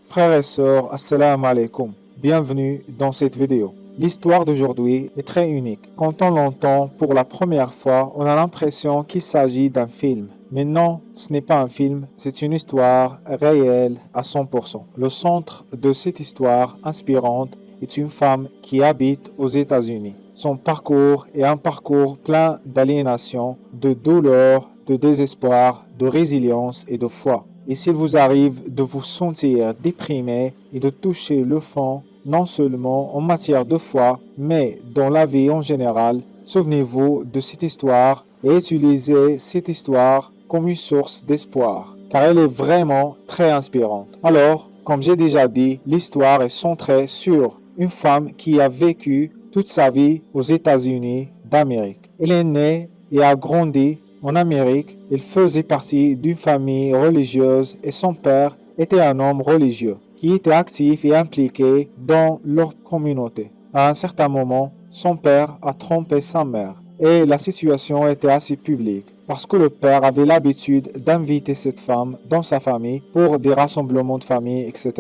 Frères et sœurs, assalamu alaikum. Bienvenue dans cette vidéo. L'histoire d'aujourd'hui est très unique. Quand on l'entend pour la première fois, on a l'impression qu'il s'agit d'un film. Mais non, ce n'est pas un film, c'est une histoire réelle à 100%. Le centre de cette histoire inspirante est une femme qui habite aux États-Unis. Son parcours est un parcours plein d'aliénation, de douleur, de désespoir, de résilience et de foi. Et s'il vous arrive de vous sentir déprimé et de toucher le fond, non seulement en matière de foi, mais dans la vie en général, souvenez-vous de cette histoire et utilisez cette histoire comme une source d'espoir, car elle est vraiment très inspirante. Alors, comme j'ai déjà dit, l'histoire est centrée sur une femme qui a vécu toute sa vie aux États-Unis d'Amérique. Elle est née et a grandi en Amérique. Elle faisait partie d'une famille religieuse et son père était un homme religieux qui était actif et impliqué dans leur communauté. À un certain moment, son père a trompé sa mère et la situation était assez publique parce que le père avait l'habitude d'inviter cette femme dans sa famille pour des rassemblements de famille, etc.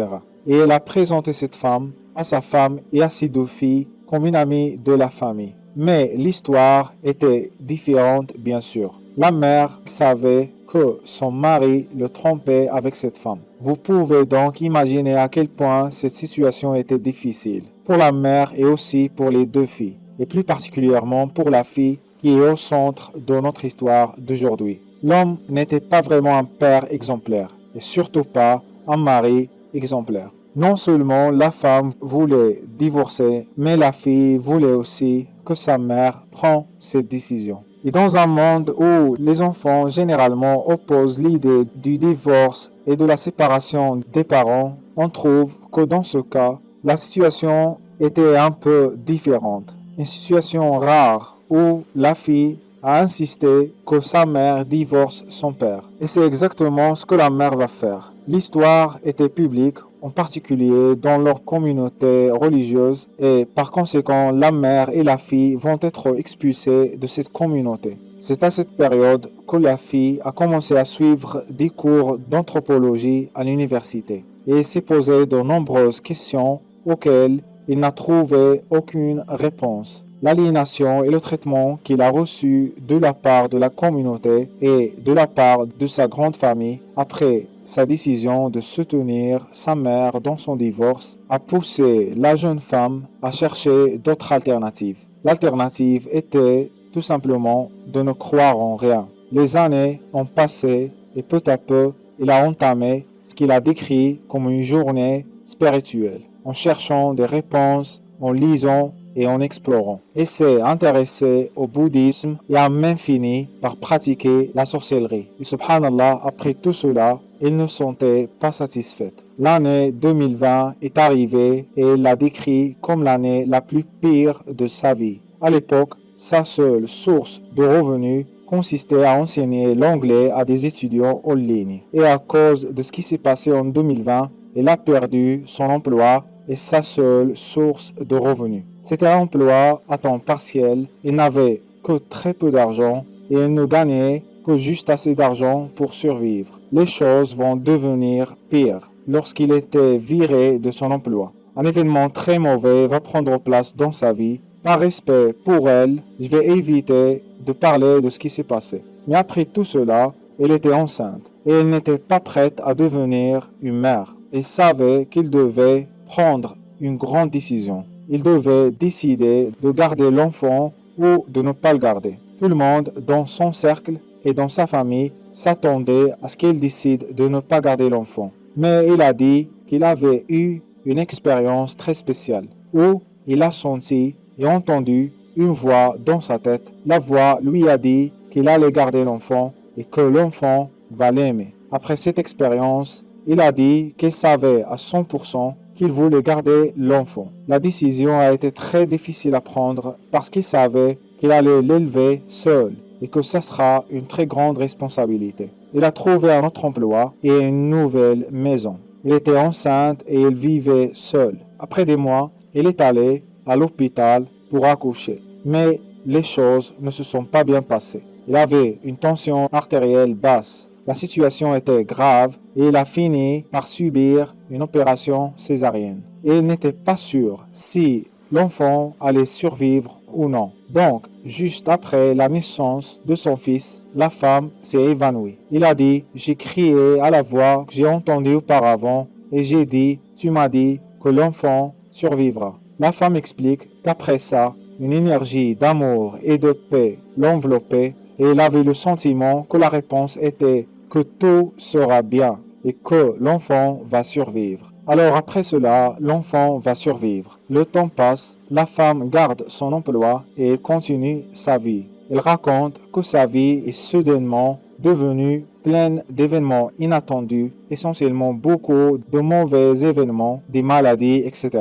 Et elle a présenté cette femme à sa femme et à ses deux filles comme une amie de la famille. Mais l'histoire était différente, bien sûr. La mère savait que son mari le trompait avec cette femme. Vous pouvez donc imaginer à quel point cette situation était difficile pour la mère et aussi pour les deux filles, et plus particulièrement pour la fille qui est au centre de notre histoire d'aujourd'hui. L'homme n'était pas vraiment un père exemplaire, et surtout pas un mari exemplaire. Non seulement la femme voulait divorcer, mais la fille voulait aussi que sa mère prenne cette décision. Et dans un monde où les enfants généralement opposent l'idée du divorce et de la séparation des parents, on trouve que dans ce cas, la situation était un peu différente. Une situation rare où la fille a insisté que sa mère divorce son père. Et c'est exactement ce que la mère va faire. L'histoire était publique, en particulier dans leur communauté religieuse, et par conséquent, la mère et la fille vont être expulsées de cette communauté. C'est à cette période que la fille a commencé à suivre des cours d'anthropologie à l'université et s'est posé de nombreuses questions auxquelles il n'a trouvé aucune réponse. L'aliénation et le traitement qu'il a reçu de la part de la communauté et de la part de sa grande famille après sa décision de soutenir sa mère dans son divorce a poussé la jeune femme à chercher d'autres alternatives. L'alternative était tout simplement de ne croire en rien. Les années ont passé et peu à peu, il a entamé ce qu'il a décrit comme une journée spirituelle, en cherchant des réponses, en lisant et en explorant. Il s'est intéressé au bouddhisme et a même fini par pratiquer la sorcellerie. Et subhanallah, après tout cela, il ne se sentait pas satisfaite. L'année 2020 est arrivée et il l'a décrit comme l'année la plus pire de sa vie. À l'époque, sa seule source de revenus consistait à enseigner l'anglais à des étudiants en ligne. Et à cause de ce qui s'est passé en 2020, il a perdu son emploi et sa seule source de revenus. C'était un emploi à temps partiel, il n'avait que très peu d'argent et il ne gagnait que juste assez d'argent pour survivre. Les choses vont devenir pires lorsqu'il était viré de son emploi. Un événement très mauvais va prendre place dans sa vie. Par respect pour elle, je vais éviter de parler de ce qui s'est passé. Mais après tout cela, elle était enceinte et elle n'était pas prête à devenir une mère. Elle savait qu'il devait prendre une grande décision. Il devait décider de garder l'enfant ou de ne pas le garder. Tout le monde dans son cercle et dans sa famille s'attendait à ce qu'il décide de ne pas garder l'enfant. Mais il a dit qu'il avait eu une expérience très spéciale où il a senti et entendu une voix dans sa tête. La voix lui a dit qu'il allait garder l'enfant et que l'enfant va l'aimer. Après cette expérience, il a dit qu'il savait à 100% qu'il voulait garder l'enfant. La décision a été très difficile à prendre parce qu'il savait qu'il allait l'élever seul et que ça sera une très grande responsabilité. Il a trouvé un autre emploi et une nouvelle maison. Il était enceinte et il vivait seul. Après des mois, il est allé à l'hôpital pour accoucher. Mais les choses ne se sont pas bien passées. Il avait une tension artérielle basse. La situation était grave et il a fini par subir une opération césarienne. Et il n'était pas sûr si l'enfant allait survivre ou non. Donc, juste après la naissance de son fils, la femme s'est évanouie. Il a dit, j'ai crié à la voix que j'ai entendue auparavant et j'ai dit, tu m'as dit que l'enfant survivra. La femme explique qu'après ça, une énergie d'amour et de paix l'enveloppait et il avait le sentiment que la réponse était que tout sera bien et que l'enfant va survivre. Alors après cela, l'enfant va survivre. Le temps passe, la femme garde son emploi et continue sa vie. Elle raconte que sa vie est soudainement devenue pleine d'événements inattendus, essentiellement beaucoup de mauvais événements, des maladies, etc.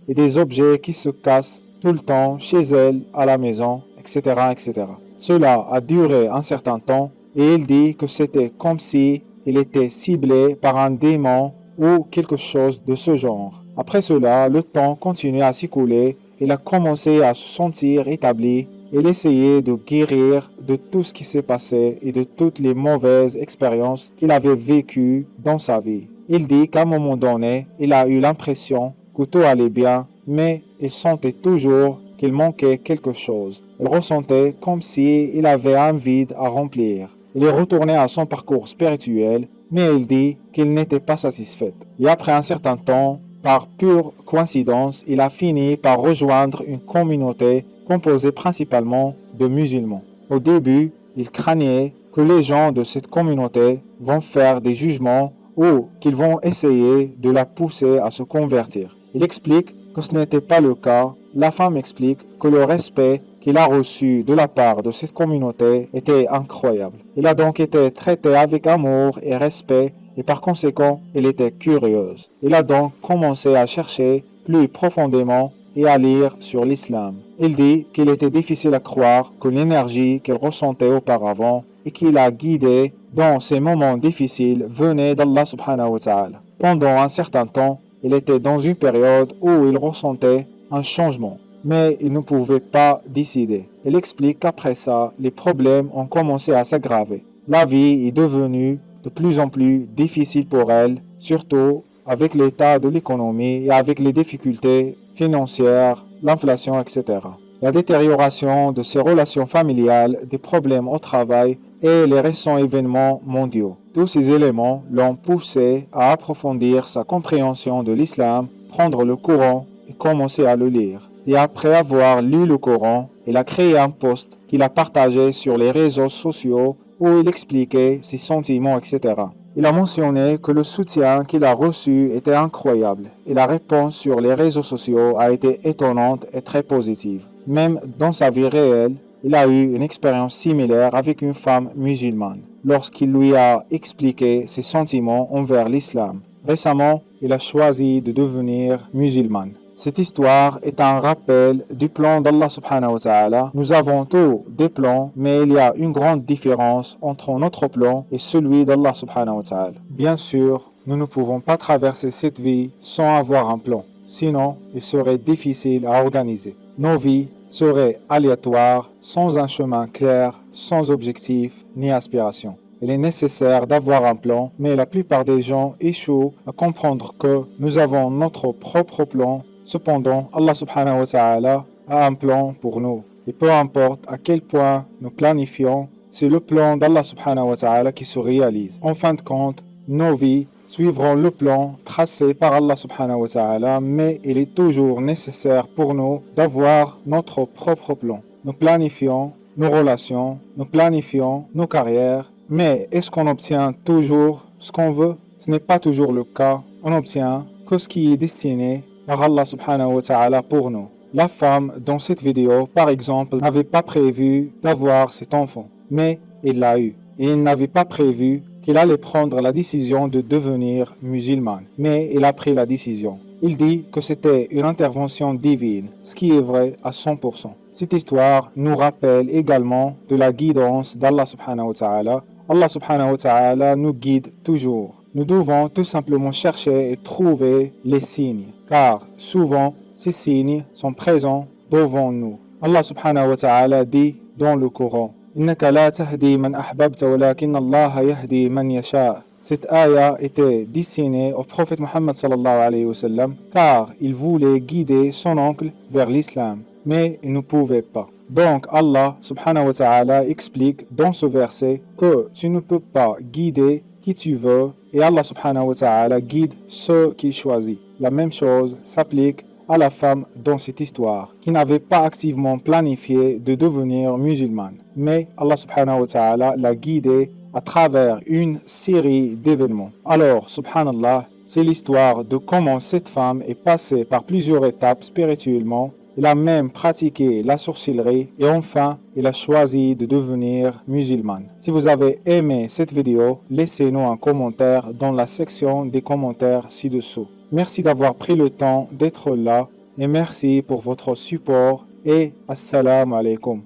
Et des objets qui se cassent tout le temps chez elle, à la maison, etc., etc. Cela a duré un certain temps et il dit que c'était comme si il était ciblé par un démon ou quelque chose de ce genre. Après cela, le temps continue à s'écouler, il a commencé à se sentir établi, il essayait de guérir de tout ce qui s'est passé et de toutes les mauvaises expériences qu'il avait vécues dans sa vie. Il dit qu'à un moment donné, il a eu l'impression que tout allait bien, mais il sentait toujours qu'il manquait quelque chose. Il ressentait comme s'il avait un vide à remplir. Il est retourné à son parcours spirituel, mais il dit qu'il n'était pas satisfait. Et après un certain temps, par pure coïncidence, il a fini par rejoindre une communauté composée principalement de musulmans. Au début, il craignait que les gens de cette communauté vont faire des jugements ou qu'ils vont essayer de la pousser à se convertir. Il explique que ce n'était pas le cas. La femme explique que le respect qu'il a reçu de la part de cette communauté était incroyable. Il a donc été traité avec amour et respect et par conséquent, elle était curieuse. Il a donc commencé à chercher plus profondément et à lire sur l'islam. Il dit qu'il était difficile à croire que l'énergie qu'il ressentait auparavant et qu'il a guidé dans ces moments difficiles venait d'Allah subhanahu wa ta'ala. Pendant un certain temps, il était dans une période où il ressentait un changement, mais il ne pouvait pas décider. Il explique qu'après ça, les problèmes ont commencé à s'aggraver. La vie est devenue de plus en plus difficile pour elle, surtout avec l'état de l'économie et avec les difficultés financières, l'inflation, etc. La détérioration de ses relations familiales, des problèmes au travail et les récents événements mondiaux. Tous ces éléments l'ont poussé à approfondir sa compréhension de l'islam, prendre le Coran et commencer à le lire. Et après avoir lu le Coran, il a créé un post qu'il a partagé sur les réseaux sociaux où il expliquait ses sentiments, etc. Il a mentionné que le soutien qu'il a reçu était incroyable et la réponse sur les réseaux sociaux a été étonnante et très positive. Même dans sa vie réelle, il a eu une expérience similaire avec une femme musulmane lorsqu'il lui a expliqué ses sentiments envers l'islam. Récemment, il a choisi de devenir musulman. Cette histoire est un rappel du plan d'Allah subhanahu wa ta'ala. Nous avons tous des plans, mais il y a une grande différence entre notre plan et celui d'Allah subhanahu wa ta'ala. Bien sûr, nous ne pouvons pas traverser cette vie sans avoir un plan. Sinon, il serait difficile à organiser. Nos vies seraient aléatoires, sans un chemin clair, sans objectif ni aspiration. Il est nécessaire d'avoir un plan, mais la plupart des gens échouent à comprendre que nous avons notre propre plan. Cependant, Allah subhanahu wa ta'ala a un plan pour nous. Et peu importe à quel point nous planifions, c'est le plan d'Allah subhanahu wa ta'ala qui se réalise. En fin de compte, nos vies suivront le plan tracé par Allah subhanahu wa ta'ala, mais il est toujours nécessaire pour nous d'avoir notre propre plan. Nous planifions nos relations, nous planifions nos carrières, mais est-ce qu'on obtient toujours ce qu'on veut? Ce n'est pas toujours le cas. On obtient que ce qui est destiné par Allah subhanahu wa ta'ala pour nous. La femme dans cette vidéo, par exemple, n'avait pas prévu d'avoir cet enfant, mais il l'a eu. Et il n'avait pas prévu qu'il allait prendre la décision de devenir musulman, mais il a pris la décision. Il dit que c'était une intervention divine, ce qui est vrai à 100%. Cette histoire nous rappelle également de la guidance d'Allah subhanahu wa ta'ala. Allah subhanahu wa ta'ala nous guide toujours. Nous devons tout simplement chercher et trouver les signes, car souvent ces signes sont présents devant nous. Allah subhanahu wa ta'ala dit dans le Coran: إنك لا تهدي من أحببت ولكن الله يهدي من يشاء. Cette ayah était destinée au prophète Mohammed sallallahu alayhi wa sallam car il voulait guider son oncle vers l'islam, mais il ne pouvait pas. Donc Allah subhanahu wa ta'ala explique dans ce verset que tu ne peux pas guider qui tu veux et Allah subhanahu wa ta'ala guide ceux qu'il choisit. La même chose s'applique à la femme dans cette histoire, qui n'avait pas activement planifié de devenir musulmane. Mais Allah subhanahu wa ta'ala l'a guidée à travers une série d'événements. Alors, subhanallah, c'est l'histoire de comment cette femme est passée par plusieurs étapes spirituellement. Elle a même pratiqué la sorcellerie et enfin, elle a choisi de devenir musulmane. Si vous avez aimé cette vidéo, laissez-nous un commentaire dans la section des commentaires ci-dessous. Merci d'avoir pris le temps d'être là et merci pour votre support et assalamu alaikum.